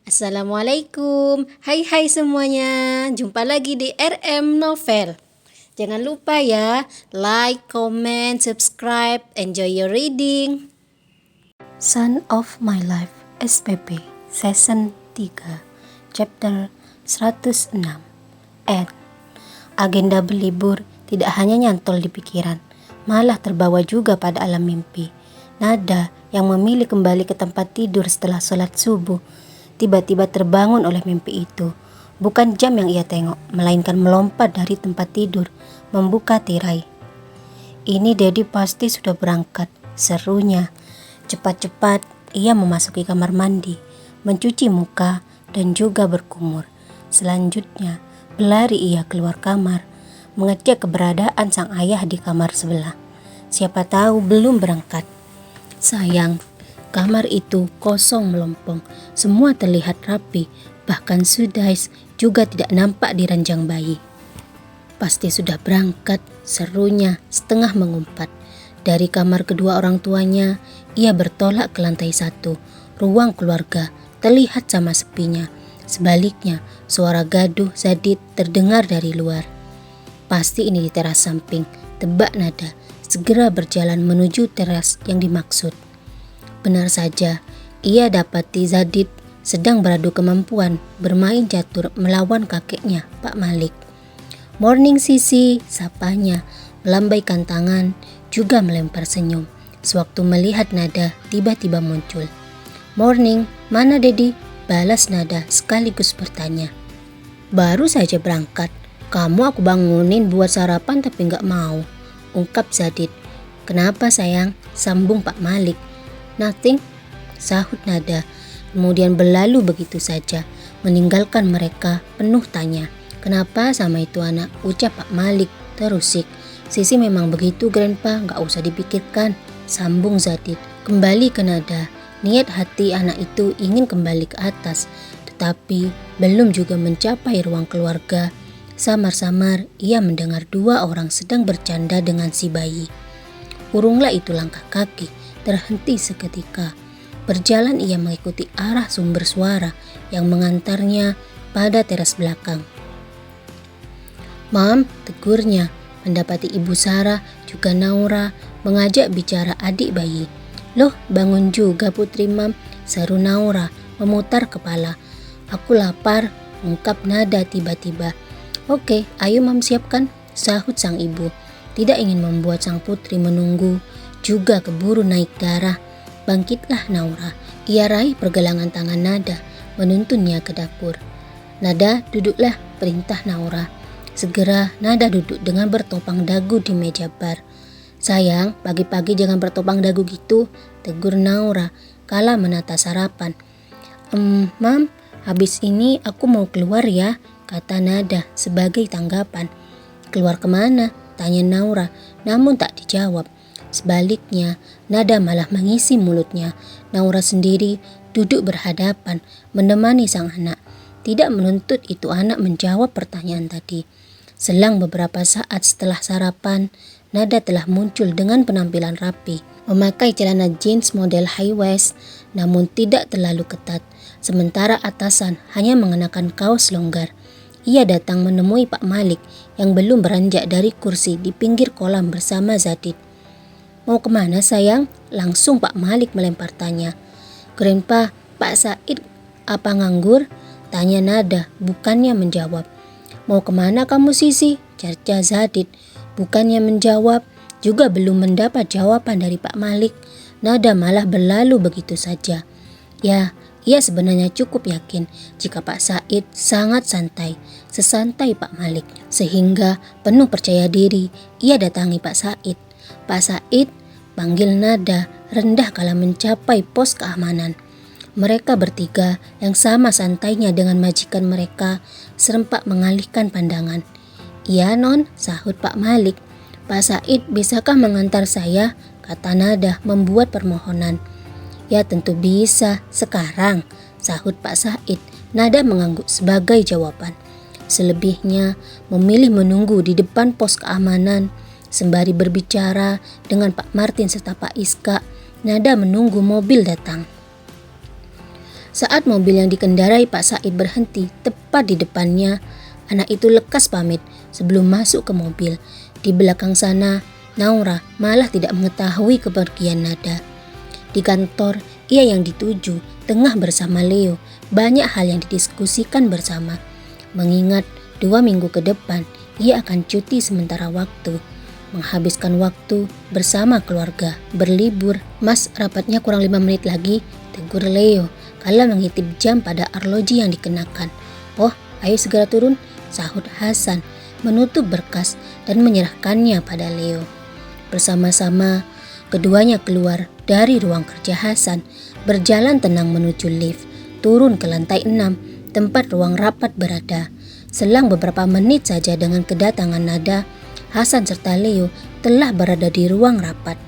Assalamualaikum, hai semuanya, jumpa lagi di RM Novel. Jangan lupa ya, like, comment, subscribe, enjoy your reading. Son of My Life, SPP, Season 3, Chapter 106. N. Agenda berlibur tidak hanya nyantol di pikiran, malah terbawa juga pada alam mimpi. Nada yang memilih kembali ke tempat tidur setelah sholat subuh tiba-tiba terbangun oleh mimpi itu. Bukan jam yang ia tengok, melainkan melompat dari tempat tidur, membuka tirai. Ini Dedi pasti sudah berangkat, serunya. Cepat-cepat ia memasuki kamar mandi, mencuci muka dan juga berkumur. Selanjutnya berlari ia keluar kamar, mengecek keberadaan sang ayah di kamar sebelah. Siapa tahu belum berangkat. Sayang, kamar itu kosong melompong, semua terlihat rapi, bahkan Sudais juga tidak nampak di ranjang bayi. Pasti sudah berangkat, serunya setengah mengumpat. Dari kamar kedua orang tuanya, ia bertolak ke lantai 1. Ruang keluarga terlihat sama sepinya. Sebaliknya, suara gaduh Zadid terdengar dari luar. Pasti ini di teras samping, tebak Nada, segera berjalan menuju teras yang dimaksud. Benar saja, ia dapati Zadid sedang beradu kemampuan bermain catur melawan kakeknya, Pak Malik. Morning Sisi, sapanya, melambaikan tangan, juga melempar senyum. Sewaktu melihat Nada tiba-tiba muncul. Morning, mana Dedi? Balas Nada sekaligus bertanya. Baru saja berangkat, kamu aku bangunin buat sarapan tapi gak mau, ungkap Zadid. Kenapa sayang? Sambung Pak Malik. Nothing, sahut Nada, kemudian berlalu begitu saja, meninggalkan mereka penuh tanya. Kenapa sama itu anak, ucap Pak Malik terusik. Sisi memang begitu Grandpa, gak usah dipikirkan, sambung Zadid. Kembali ke Nada, niat hati anak itu ingin kembali ke atas, tetapi belum juga mencapai ruang keluarga. Samar-samar ia mendengar dua orang sedang bercanda dengan si bayi. Urunglah itu langkah kaki, terhenti seketika. Berjalan ia mengikuti arah sumber suara yang mengantarnya pada teras belakang. Mam, tegurnya, mendapati Ibu Sarah juga Naura mengajak bicara adik bayi. Loh, bangun juga Putri Mam, seru Naura memutar kepala. Aku lapar, ungkap Nada tiba-tiba. Oke, ayo Mam siapkan, sahut sang ibu. Tidak ingin membuat sang putri menunggu, juga keburu naik darah. Bangkitlah Naura, ia raih pergelangan tangan Nada, menuntunnya ke dapur. Nada, duduklah, perintah Naura. Segera Nada duduk dengan bertopang dagu di meja bar. Sayang, pagi-pagi jangan bertopang dagu gitu, tegur Naura kala menata sarapan. Mam, habis ini aku mau keluar ya, kata Nada sebagai tanggapan. Keluar kemana? Tanya Naura, namun tak dijawab. Sebaliknya, Nada malah mengisi mulutnya. Naura sendiri duduk berhadapan, menemani sang anak. Tidak menuntut itu anak menjawab pertanyaan tadi. Selang beberapa saat setelah sarapan, Nada telah muncul dengan penampilan rapi. Memakai celana jeans model high waist, namun tidak terlalu ketat. Sementara atasan hanya mengenakan kaos longgar. Ia datang menemui Pak Malik yang belum beranjak dari kursi di pinggir kolam bersama Zadid. Mau kemana sayang? Langsung Pak Malik melempar tanya. Grandpa, Pak Said apa nganggur? Tanya Nada, bukannya menjawab. Mau kemana kamu Sisi? Cerca Zadid. Bukannya menjawab, juga belum mendapat jawaban dari Pak Malik. Nada malah berlalu begitu saja. Ya, ia sebenarnya cukup yakin jika Pak Said sangat santai, sesantai Pak Malik. Sehingga penuh percaya diri, ia datangi Pak Said. Pak Said, panggil Nada rendah kala mencapai pos keamanan. Mereka bertiga yang sama santainya dengan majikan mereka serempak mengalihkan pandangan. Iya non, sahut Pak Malik. Pak Said, bisakah mengantar saya? Kata Nada membuat permohonan. Ya tentu bisa, sekarang, sahut Pak Said. Nada mengangguk sebagai jawaban. Selebihnya memilih menunggu di depan pos keamanan. Sembari berbicara dengan Pak Martin serta Pak Iska, Nada menunggu mobil datang. Saat mobil yang dikendarai Pak Said berhenti tepat di depannya, anak itu lekas pamit sebelum masuk ke mobil. Di belakang sana, Naura malah tidak mengetahui kepergian Nada. Di kantor, ia yang dituju tengah bersama Leo. Banyak hal yang didiskusikan bersama. Mengingat 2 minggu ke depan, ia akan cuti sementara waktu. Menghabiskan waktu bersama keluarga, berlibur. Mas, rapatnya kurang 5 menit lagi, tegur Leo kala mengintip jam pada arloji yang dikenakan. Oh, ayo segera turun, sahut Hasan, menutup berkas dan menyerahkannya pada Leo. Bersama-sama, keduanya keluar dari ruang kerja Hasan, berjalan tenang menuju lift, turun ke lantai 6, tempat ruang rapat berada. Selang beberapa menit saja dengan kedatangan Nada, Hasan serta Leo telah berada di ruang rapat.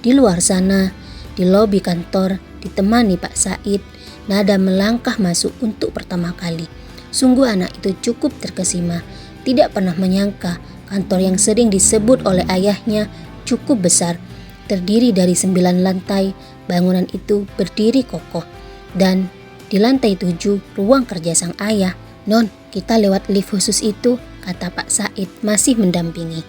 Di luar sana, di lobi kantor, ditemani Pak Said, Nada melangkah masuk untuk pertama kali. Sungguh anak itu cukup terkesima, tidak pernah menyangka kantor yang sering disebut oleh ayahnya cukup besar, terdiri dari 9 lantai. Bangunan itu berdiri kokoh, dan di lantai 7 ruang kerja sang ayah. Non, kita lewat lift khusus itu, kata Pak Said masih mendampingi.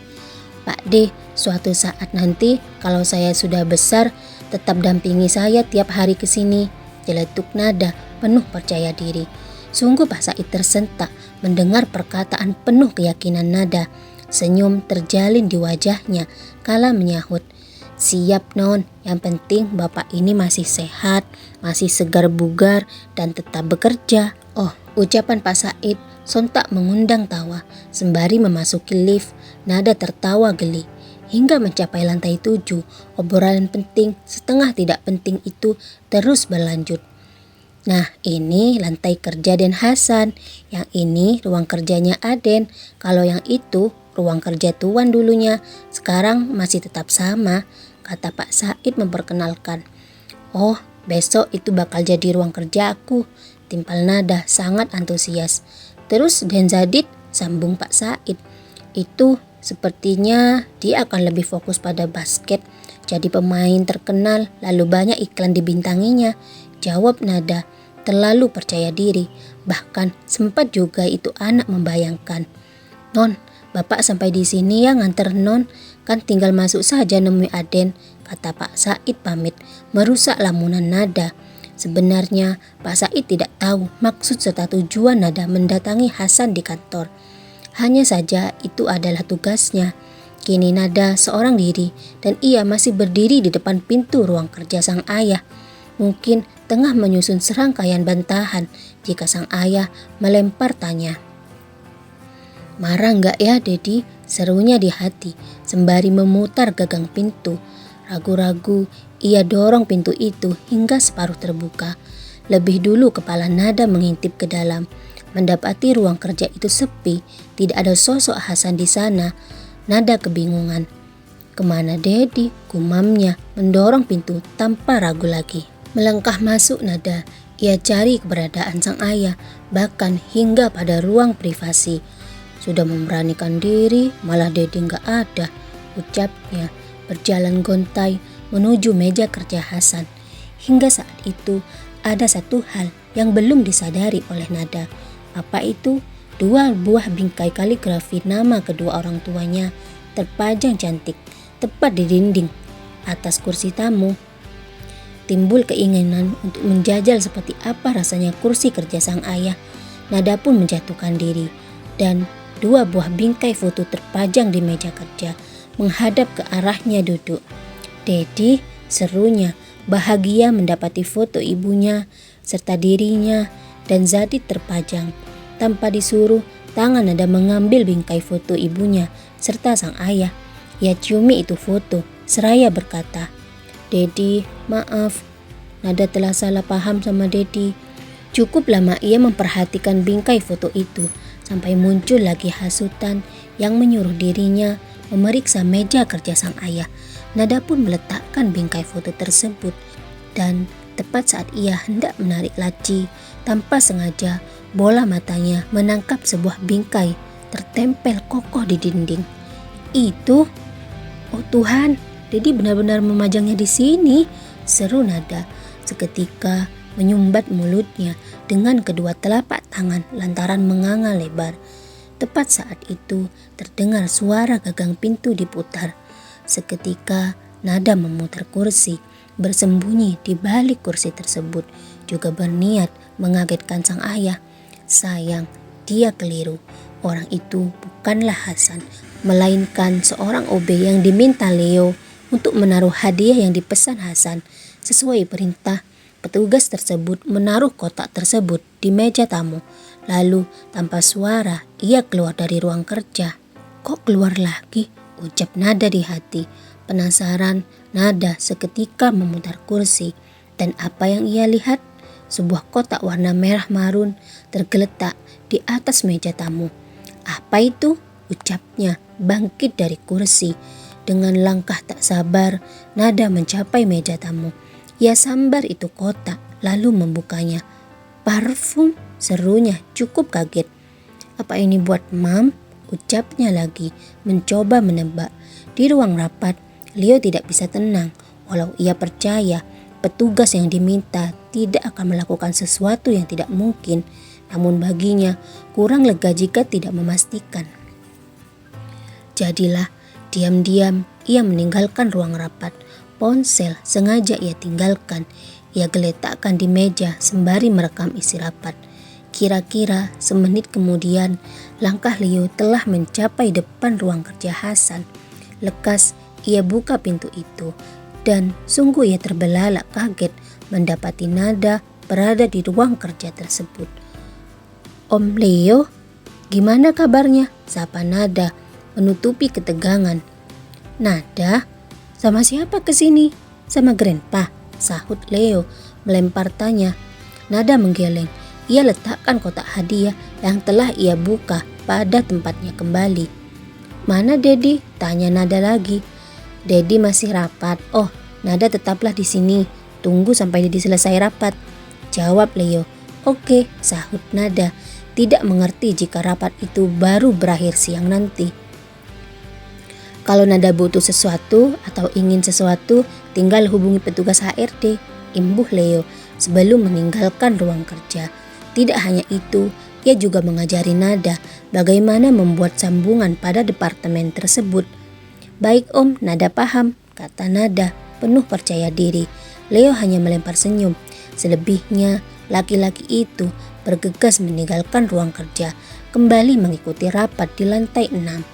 Pak D, suatu saat nanti kalau saya sudah besar, tetap dampingi saya tiap hari ke sini, jeletuk Nada penuh percaya diri. Sungguh Pak Said tersentak mendengar perkataan penuh keyakinan Nada. Senyum terjalin di wajahnya kala menyahut, siap non, yang penting bapak ini masih sehat, masih segar bugar dan tetap bekerja. Oh, ucapan Pak Said sontak mengundang tawa. Sembari memasuki lift, Nada tertawa geli. Hingga mencapai lantai 7, obrolan penting setengah tidak penting itu terus berlanjut. Nah, ini lantai kerja Den Hasan, yang ini ruang kerjanya Aden, kalau yang itu ruang kerja Tuan dulunya, sekarang masih tetap sama, kata Pak Said memperkenalkan. Oh, besok itu bakal jadi ruang kerja aku, timpal Nada sangat antusias. Terus Den Zadid, sambung Pak Said, itu sepertinya dia akan lebih fokus pada basket, jadi pemain terkenal lalu banyak iklan dibintanginya, jawab Nada terlalu percaya diri. Bahkan sempat juga itu anak membayangkan. Non, bapak sampai di sini ya nganter non, kan tinggal masuk saja nemui Aden, kata Pak Said pamit, merusak lamunan Nada. Sebenarnya Pak Said tidak tahu maksud serta tujuan Nada mendatangi Hasan di kantor. Hanya saja itu adalah tugasnya. Kini Nada seorang diri dan ia masih berdiri di depan pintu ruang kerja sang ayah. Mungkin tengah menyusun serangkaian bantahan jika sang ayah melempar tanya. Marah nggak ya Dedi? Serunya di hati sembari memutar gagang pintu. Ragu-ragu ia dorong pintu itu hingga separuh terbuka. Lebih dulu kepala Nada mengintip ke dalam. Mendapati ruang kerja itu sepi, tidak ada sosok Hasan di sana. Nada kebingungan. Kemana Dedi? Gumamnya mendorong pintu tanpa ragu lagi. Melangkah masuk Nada, ia cari keberadaan sang ayah, bahkan hingga pada ruang privasi. Sudah memberanikan diri, malah Dedi nggak ada, ucapnya berjalan gontai menuju meja kerja Hasan. Hingga saat itu ada satu hal yang belum disadari oleh Nada. Apa itu? 2 buah bingkai kaligrafi nama kedua orang tuanya terpajang cantik tepat di dinding atas kursi tamu. Timbul keinginan untuk menjajal seperti apa rasanya kursi kerja sang ayah. Nada pun menjatuhkan diri dan 2 buah bingkai foto terpajang di meja kerja menghadap ke arahnya duduk. Dedi, serunya, bahagia mendapati foto ibunya serta dirinya dan Zadid terpajang. Tanpa disuruh, tangan Nada mengambil bingkai foto ibunya serta sang ayah. Ia ciumi itu foto, seraya berkata, Dedi, maaf, Nada telah salah paham sama Dedi. Cukup lama ia memperhatikan bingkai foto itu, sampai muncul lagi hasutan yang menyuruh dirinya memeriksa meja kerja sang ayah. Nada pun meletakkan bingkai foto tersebut, dan tepat saat ia hendak menarik laci, tanpa sengaja bola matanya menangkap sebuah bingkai tertempel kokoh di dinding. Itu, oh Tuhan, Dedi benar-benar memajangnya di sini, seru Nada. Seketika menyumbat mulutnya dengan kedua telapak tangan lantaran menganga lebar. Tepat saat itu terdengar suara gagang pintu diputar. Seketika Nada memutar kursi, bersembunyi di balik kursi tersebut, juga berniat mengagetkan sang ayah. Sayang, dia keliru. Orang itu bukanlah Hasan, melainkan seorang OB yang diminta Leo untuk menaruh hadiah yang dipesan Hasan. Sesuai perintah, petugas tersebut menaruh kotak tersebut di meja tamu. Lalu tanpa suara ia keluar dari ruang kerja. "Kok keluar lagi?" ucap Nada di hati. Penasaran, Nada seketika memutar kursi. Dan apa yang ia lihat? Sebuah kotak warna merah marun tergeletak di atas meja tamu. "Apa itu?" ucapnya bangkit dari kursi. Dengan langkah tak sabar, Nada mencapai meja tamu. Ia sambar itu kotak lalu membukanya. "Parfum?" serunya cukup kaget. "Apa ini buat Mam?" ucapnya lagi, mencoba menebak. Di ruang rapat, Leo tidak bisa tenang. Walau ia percaya petugas yang diminta tidak akan melakukan sesuatu yang tidak mungkin, namun baginya kurang lega jika tidak memastikan. Jadilah diam-diam ia meninggalkan ruang rapat. Ponsel sengaja ia tinggalkan. Ia geletakkan di meja sembari merekam isi rapat. Kira-kira semenit kemudian, langkah Leo telah mencapai depan ruang kerja Hasan. Lekas ia buka pintu itu, dan sungguh ia terbelalak kaget mendapati Nada berada di ruang kerja tersebut. "Om Leo, gimana kabarnya?" sapa Nada menutupi ketegangan. "Nada, sama siapa kesini?" "Sama Grandpa," sahut Leo melempar tanya. Nada menggeleng. Ia letakkan kotak hadiah yang telah ia buka pada tempatnya kembali. "Mana Dedi?" tanya Nada lagi. "Dedi masih rapat." "Oh, Nada tetaplah di sini. Tunggu sampai Dedi selesai rapat," jawab Leo. "Oke," sahut Nada, tidak mengerti jika rapat itu baru berakhir siang nanti. "Kalau Nada butuh sesuatu atau ingin sesuatu, tinggal hubungi petugas HRD," imbuh Leo sebelum meninggalkan ruang kerja. Tidak hanya itu, ia juga mengajari Nada bagaimana membuat sambungan pada departemen tersebut. "Baik Om, Nada paham," kata Nada penuh percaya diri. Leo hanya melempar senyum. Selebihnya, laki-laki itu bergegas meninggalkan ruang kerja, kembali mengikuti rapat di lantai 6.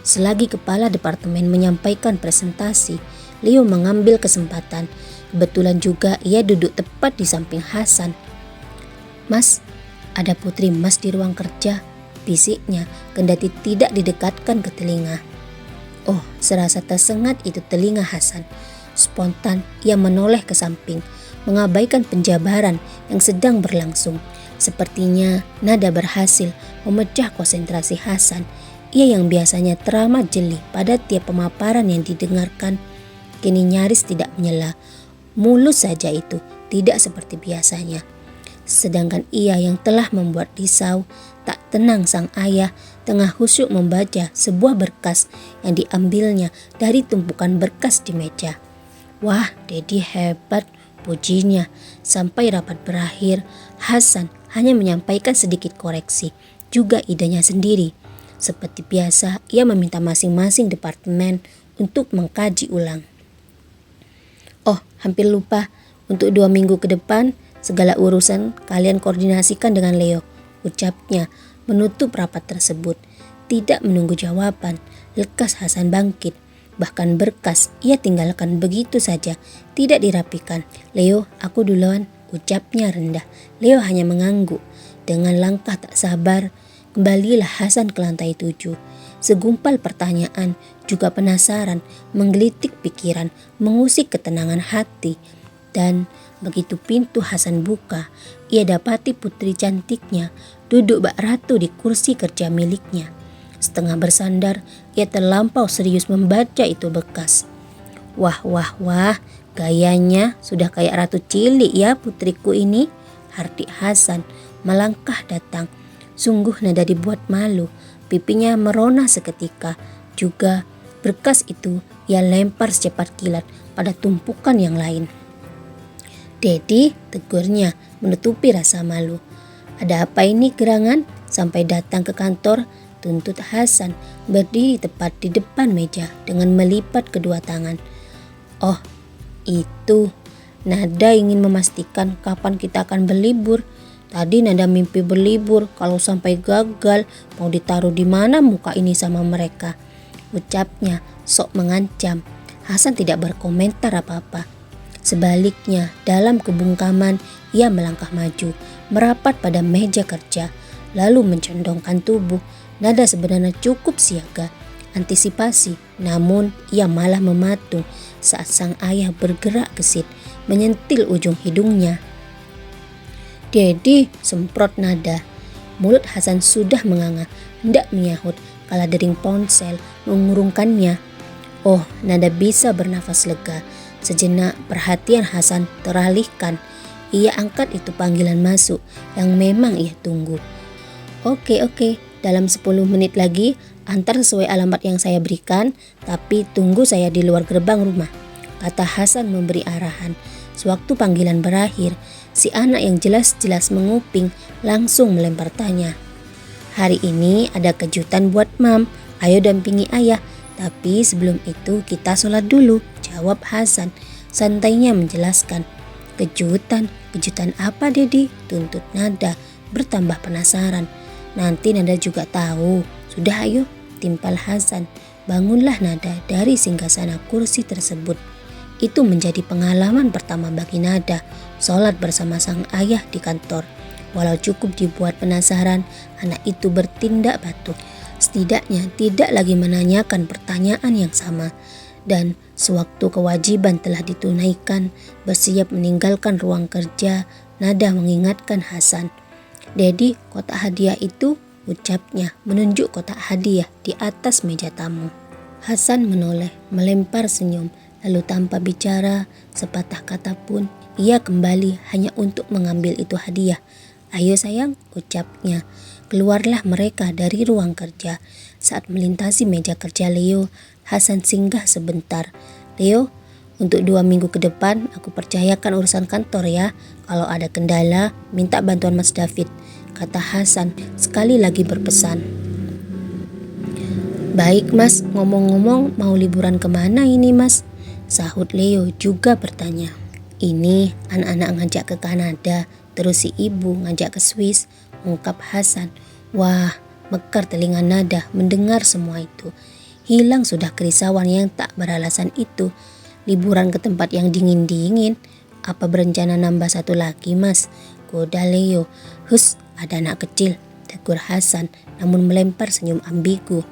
Selagi kepala departemen menyampaikan presentasi, Leo mengambil kesempatan. Kebetulan juga ia duduk tepat di samping Hasan. "Mas, ada Putri Mas di ruang kerja," bisiknya kendati tidak didekatkan ke telinga. Oh, serasa tersengat itu telinga Hasan. Spontan ia menoleh ke samping, mengabaikan penjabaran yang sedang berlangsung. Sepertinya Nada berhasil memecah konsentrasi Hasan. Ia yang biasanya teramat jeli pada tiap pemaparan yang didengarkan, kini nyaris tidak menyela. Mulus saja itu, tidak seperti biasanya. Sedangkan ia yang telah membuat risau, tak tenang sang ayah tengah khusyuk membaca sebuah berkas yang diambilnya dari tumpukan berkas di meja. "Wah, Dedi hebat," pujinya. Sampai rapat berakhir, Hasan hanya menyampaikan sedikit koreksi, juga idenya sendiri. Seperti biasa, ia meminta masing-masing departemen untuk mengkaji ulang. "Oh, hampir lupa. Untuk 2 minggu ke depan, segala urusan kalian koordinasikan dengan Leo," ucapnya menutup rapat tersebut. Tidak menunggu jawaban, lekas Hasan bangkit. Bahkan berkas ia tinggalkan begitu saja, tidak dirapikan. "Leo, aku duluan," ucapnya rendah. Leo hanya mengangguk. Dengan langkah tak sabar, kembalilah Hasan ke lantai 7. Segumpal pertanyaan, juga penasaran, menggelitik pikiran, mengusik ketenangan hati. Dan begitu pintu Hasan buka, ia dapati putri cantiknya duduk bak ratu di kursi kerja miliknya. Setengah bersandar, ia terlampau serius membaca itu bekas. Wah, gayanya sudah kayak ratu cilik ya putriku ini," hardik Hasan melangkah datang. Sungguh Nada dibuat malu, pipinya merona seketika. Juga berkas itu ia lempar secepat kilat pada tumpukan yang lain. Dedi, tegurnya menutupi rasa malu. Ada apa ini gerangan? Sampai datang ke kantor, tuntut Hasan berdiri tepat di depan meja dengan melipat kedua tangan. Oh, itu. Nada ingin memastikan kapan kita akan berlibur. Tadi Nada mimpi berlibur, kalau sampai gagal mau ditaruh di mana muka ini sama mereka. Ucapnya sok mengancam. Hasan tidak berkomentar apa-apa. Sebaliknya, dalam kebungkaman ia melangkah maju, merapat pada meja kerja, lalu mencondongkan tubuh. Nada sebenarnya cukup siaga, antisipasi, namun ia malah mematung saat sang ayah bergerak gesit, menyentil ujung hidungnya. Dedi, semprot Nada. Mulut Hasan sudah menganga, hendak menyahut kala dering ponsel mengurungkannya. Oh, Nada bisa bernafas lega. Sejenak perhatian Hasan teralihkan. Ia angkat itu panggilan masuk yang memang ia tunggu. Oke, dalam 10 menit lagi antar sesuai alamat yang saya berikan, tapi tunggu saya di luar gerbang rumah, kata Hasan memberi arahan. Sewaktu panggilan berakhir, si anak yang jelas-jelas menguping langsung melempar tanya. Hari ini ada kejutan buat Mam, ayo dampingi ayah. Tapi sebelum itu kita sholat dulu, jawab Hasan. Santainya menjelaskan. Kejutan apa Dedi? Tuntut Nada bertambah penasaran. Nanti Nada juga tahu. Sudah ayo, timpal Hasan. Bangunlah Nada dari singgasana kursi tersebut. Itu menjadi pengalaman pertama bagi Nada, sholat bersama sang ayah di kantor. Walau cukup dibuat penasaran, anak itu bertindak patuh. Setidaknya tidak lagi menanyakan pertanyaan yang sama. Dan sewaktu kewajiban telah ditunaikan, bersiap meninggalkan ruang kerja, Nada mengingatkan Hasan. Dedi, kotak hadiah itu, ucapnya menunjuk kotak hadiah di atas meja tamu. Hasan menoleh, melempar senyum, lalu tanpa bicara sepatah kata pun, ia kembali hanya untuk mengambil itu hadiah. Ayo sayang, ucapnya. Keluarlah mereka dari ruang kerja. Saat melintasi meja kerja Leo, Hasan singgah sebentar. Leo, untuk 2 minggu ke depan aku percayakan urusan kantor ya. Kalau ada kendala, minta bantuan Mas David, kata Hasan sekali lagi berpesan. Baik Mas, ngomong-ngomong mau liburan kemana ini Mas? Sahut Leo juga bertanya. Ini anak-anak ngajak ke Kanada, terus si ibu ngajak ke Swiss, ungkap Hasan. Wah, mekar telinga Nada mendengar semua itu. Hilang sudah kerisauan yang tak beralasan itu. Liburan ke tempat yang dingin-dingin. Apa berencana nambah satu lagi Mas? Goda Leo. Hus, ada anak kecil, tegur Hasan namun melempar senyum ambigu.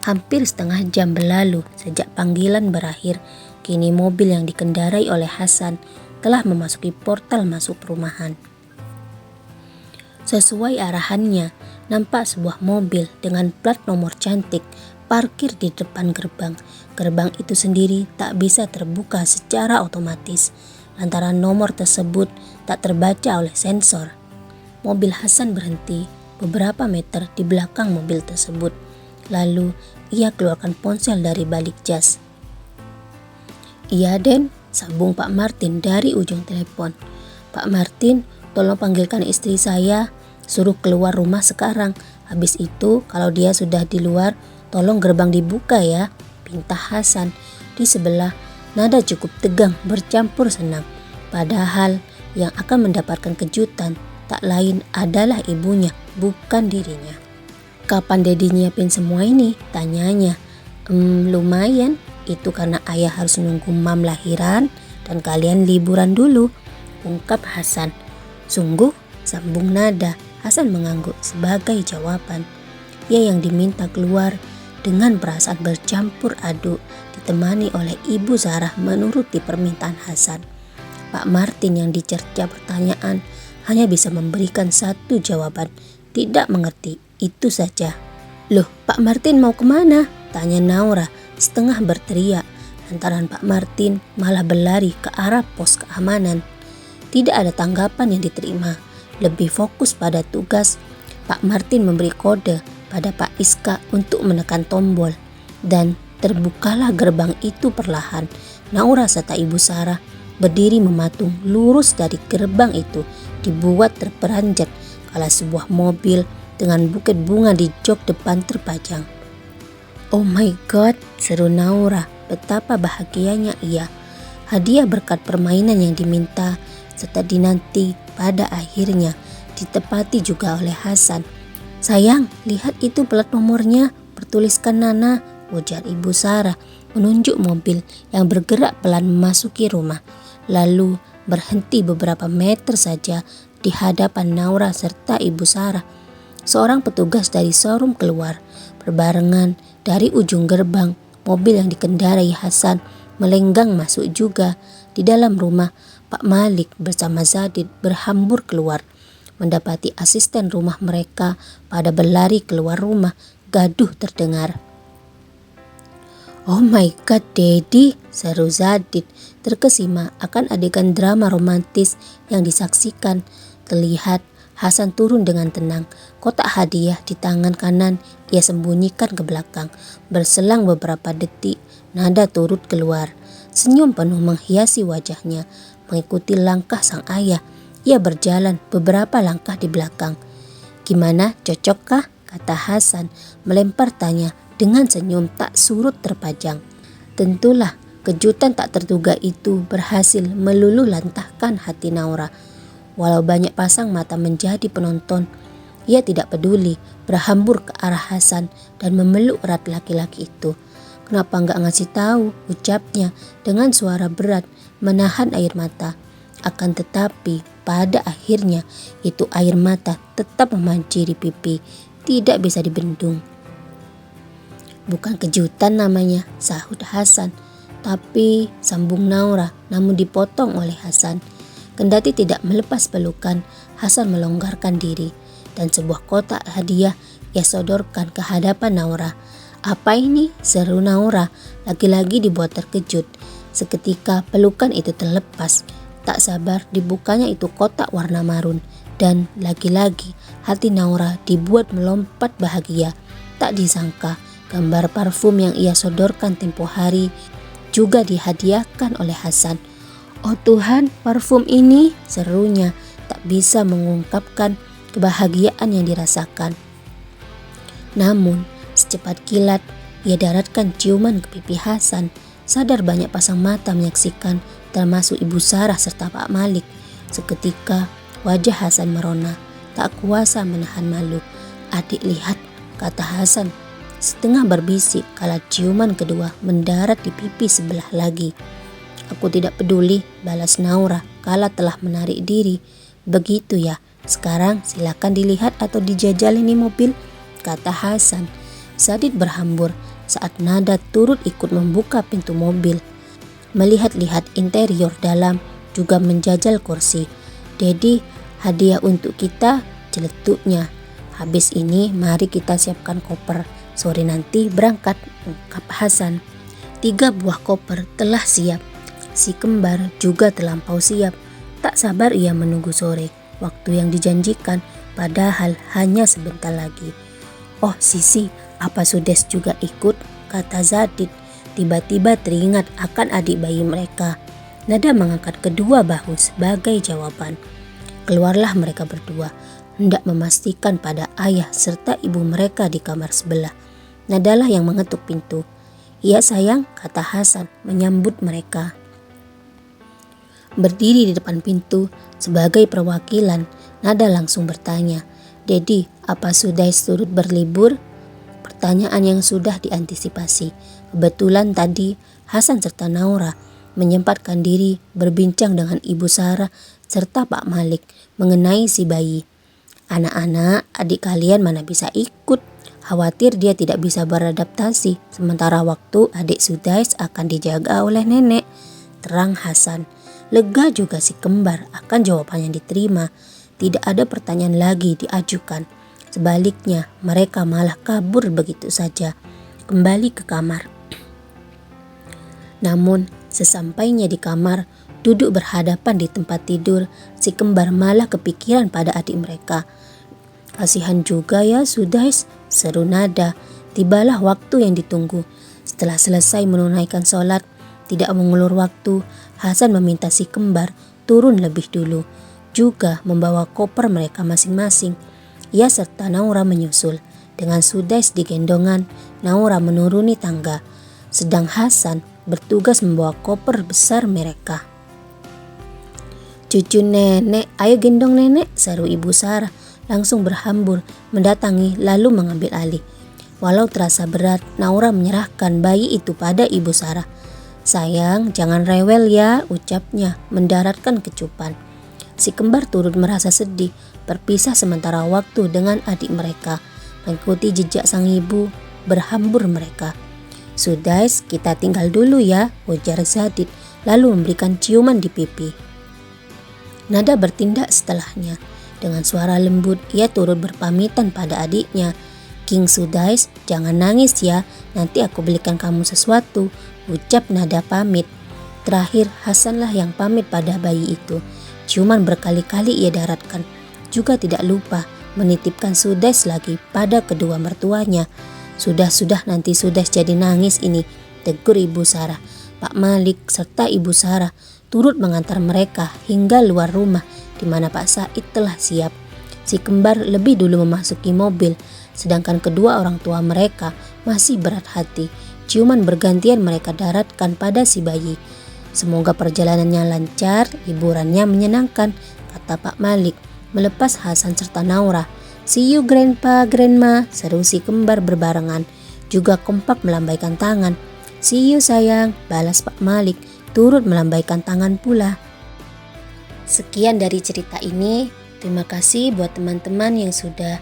Hampir setengah jam berlalu sejak panggilan berakhir. Kini mobil yang dikendarai oleh Hasan telah memasuki portal masuk perumahan. Sesuai arahannya, nampak sebuah mobil dengan plat nomor cantik parkir di depan gerbang. Gerbang itu sendiri tak bisa terbuka secara otomatis lantaran nomor tersebut tak terbaca oleh sensor. Mobil Hasan berhenti beberapa meter di belakang mobil tersebut. Lalu ia keluarkan ponsel dari balik jas. Iya Den, sambung Pak Martin dari ujung telepon. Pak Martin, tolong panggilkan istri saya, suruh keluar rumah sekarang. Habis itu kalau dia sudah di luar, tolong gerbang dibuka ya, pinta Hasan. Di sebelah, nada cukup tegang bercampur senang. Padahal yang akan mendapatkan kejutan tak lain adalah ibunya, bukan dirinya. Kapan Dedi nyiapin semua ini? Tanyanya. Lumayan, itu karena ayah harus nunggu Mam lahiran dan kalian liburan dulu, ungkap Hasan. Sungguh, sambung nada. Hasan mengangguk sebagai jawaban. Ia yang diminta keluar dengan perasaan bercampur aduk, ditemani oleh Ibu Sarah menuruti permintaan Hasan. Pak Martin yang dicerca pertanyaan hanya bisa memberikan satu jawaban, tidak mengerti, itu saja. Loh, Pak Martin mau kemana? Tanya Naura setengah berteriak, lantaran Pak Martin malah berlari ke arah pos keamanan. Tidak ada tanggapan yang diterima, lebih fokus pada tugas. Pak Martin memberi kode pada Pak Iska untuk menekan tombol, dan terbukalah gerbang itu perlahan. Naura serta Ibu Sarah berdiri mematung lurus dari gerbang itu dibuat terperanjat kala sebuah mobil dengan buket bunga di jok depan terpajang. "Oh my god," seru Naura. Betapa bahagianya ia. Hadiah berkat permainan yang diminta serta dinanti pada akhirnya ditepati juga oleh Hasan. "Sayang, lihat itu plat nomornya, bertuliskan Nana," ujar Ibu Sarah menunjuk mobil yang bergerak pelan memasuki rumah. Lalu berhenti beberapa meter saja di hadapan Naura serta Ibu Sarah. Seorang petugas dari showroom keluar. Berbarengan dari ujung gerbang, mobil yang dikendarai Hasan melenggang masuk juga. Di dalam rumah, Pak Malik bersama Zadid berhambur keluar. Mendapati asisten rumah mereka pada berlari keluar rumah, gaduh terdengar. "Oh my god, Daddy," seru Zadid terkesima akan adegan drama romantis yang disaksikan. Terlihat Hasan turun dengan tenang. Kotak hadiah di tangan kanan ia sembunyikan ke belakang. Berselang beberapa detik, nada turut keluar. Senyum penuh menghiasi wajahnya. Mengikuti langkah sang ayah, ia berjalan beberapa langkah di belakang. "Gimana, cocokkah?" kata Hasan melempar tanya dengan senyum tak surut terpajang. Tentulah kejutan tak terduga itu berhasil meluluh lantahkan hati Naura. Walau banyak pasang mata menjadi penonton, ia tidak peduli, berhambur ke arah Hasan dan memeluk erat laki-laki itu. "Kenapa enggak ngasih tahu?" ucapnya dengan suara berat menahan air mata. Akan tetapi pada akhirnya itu air mata tetap memanciri pipi, tidak bisa dibendung. "Bukan kejutan namanya," sahut Hasan. "Tapi," sambung Naura, namun dipotong oleh Hasan. Kendati tidak melepas pelukan, Hasan melonggarkan diri dan sebuah kotak hadiah ia sodorkan ke hadapan Naura. "Apa ini?" seru Naura, lagi-lagi dibuat terkejut. Seketika pelukan itu terlepas. Tak sabar dibukanya itu kotak warna marun dan lagi-lagi hati Naura dibuat melompat bahagia. Tak disangka gambar parfum yang ia sodorkan tempo hari juga dihadiahkan oleh Hasan. "Oh Tuhan, parfum ini!" serunya, tak bisa mengungkapkan kebahagiaan yang dirasakan. Namun secepat kilat ia daratkan ciuman ke pipi Hasan. Sadar banyak pasang mata menyaksikan, termasuk Ibu Sarah serta Pak Malik. Seketika wajah Hasan merona, tak kuasa menahan malu. "Adik lihat," kata Hasan setengah berbisik kala ciuman kedua mendarat di pipi sebelah lagi. "Aku tidak peduli," balas Naura kala telah menarik diri. "Begitu ya, sekarang silakan dilihat atau dijajal ini mobil," kata Hasan. Zadid berhambur saat nada turut ikut membuka pintu mobil. Melihat-lihat interior dalam, juga menjajal kursi. "Dedi, hadiah untuk kita," celetuknya. "Habis ini mari kita siapkan koper. Sore nanti berangkat," ungkap Hasan. 3 buah koper telah siap. Si kembar juga terlampau siap. Tak sabar ia menunggu sore, waktu yang dijanjikan, padahal hanya sebentar lagi. "Oh Sisi, apa Sudes juga ikut?" kata Zadid. Tiba-tiba teringat akan adik bayi mereka. Nada mengangkat kedua bahu sebagai jawaban. Keluarlah mereka berdua, hendak memastikan pada ayah serta ibu mereka di kamar sebelah. Nadalah yang mengetuk pintu. "Iya sayang," kata Hasan menyambut mereka. Berdiri di depan pintu sebagai perwakilan, Nada langsung bertanya, "Dedi, apa sudah turut berlibur?" Pertanyaan yang sudah diantisipasi. Kebetulan tadi Hasan serta Naura menyempatkan diri berbincang dengan Ibu Sarah serta Pak Malik mengenai si bayi. "Anak-anak, adik kalian mana bisa ikut? Khawatir dia tidak bisa beradaptasi, sementara waktu adik Sudais akan dijaga oleh nenek," terang Hasan. Lega juga si kembar akan jawaban yang diterima. Tidak ada pertanyaan lagi diajukan. Sebaliknya, mereka malah kabur begitu saja, kembali ke kamar. Namun, sesampainya di kamar, duduk berhadapan di tempat tidur, si kembar malah kepikiran pada adik mereka. "Kasihan juga ya Sudais," seru Nada. Tibalah waktu yang ditunggu. Setelah selesai menunaikan sholat, tidak mengulur waktu, Hasan meminta si kembar turun lebih dulu, juga membawa koper mereka masing-masing. Ia serta Naura menyusul. Dengan Sudais digendongan, Naura menuruni tangga, sedang Hasan bertugas membawa koper besar mereka. "Cucu nenek, ayo gendong nenek," seru Ibu Sarah, langsung berhambur mendatangi lalu mengambil alih. Walau terasa berat, Naura menyerahkan bayi itu pada Ibu Sarah. "Sayang, jangan rewel ya," ucapnya mendaratkan kecupan. Si kembar turut merasa sedih, berpisah sementara waktu dengan adik mereka. Mengikuti jejak sang ibu, berhambur mereka. "Sudais, kita tinggal dulu ya," ujar Zadid, lalu memberikan ciuman di pipi. Nada bertindak setelahnya. Dengan suara lembut, ia turut berpamitan pada adiknya. "King Sudais, jangan nangis ya, nanti aku belikan kamu sesuatu," ucap Nada pamit. Terakhir, Hasanlah yang pamit pada bayi itu. Ciuman berkali-kali ia daratkan. Juga tidak lupa menitipkan Sudais lagi pada kedua mertuanya. Sudah, nanti Sudais jadi nangis ini," tegur Ibu Sarah. Pak Malik serta Ibu Sarah turut mengantar mereka hingga luar rumah di mana Pak Said telah siap. Si kembar lebih dulu memasuki mobil, sedangkan kedua orang tua mereka masih berat hati. Ciuman bergantian mereka daratkan pada si bayi. "Semoga perjalanannya lancar, hiburannya menyenangkan," kata Pak Malik melepas Hasan serta Naura. "See you Grandpa, Grandma," seru si kembar berbarengan, juga kompak melambaikan tangan. "See you sayang," balas Pak Malik, turut melambaikan tangan pula. Sekian dari cerita ini. Terima kasih buat teman-teman yang sudah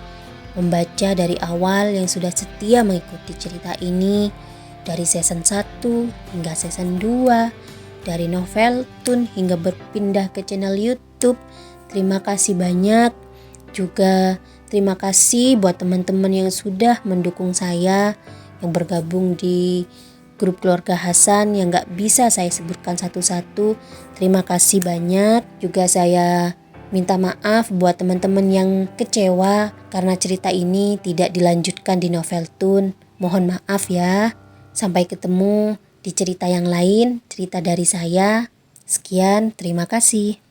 membaca dari awal, yang sudah setia mengikuti cerita ini dari season 1 hingga season 2, dari novel Tun hingga berpindah ke channel YouTube. Terima kasih banyak. Juga terima kasih buat teman-teman yang sudah mendukung saya, yang bergabung di grup keluarga Hasan yang gak bisa saya sebutkan satu-satu. Terima kasih banyak. Juga saya minta maaf buat teman-teman yang kecewa karena cerita ini tidak dilanjutkan di novel Tun. Mohon maaf ya. Sampai ketemu di cerita yang lain, cerita dari saya. Sekian, terima kasih.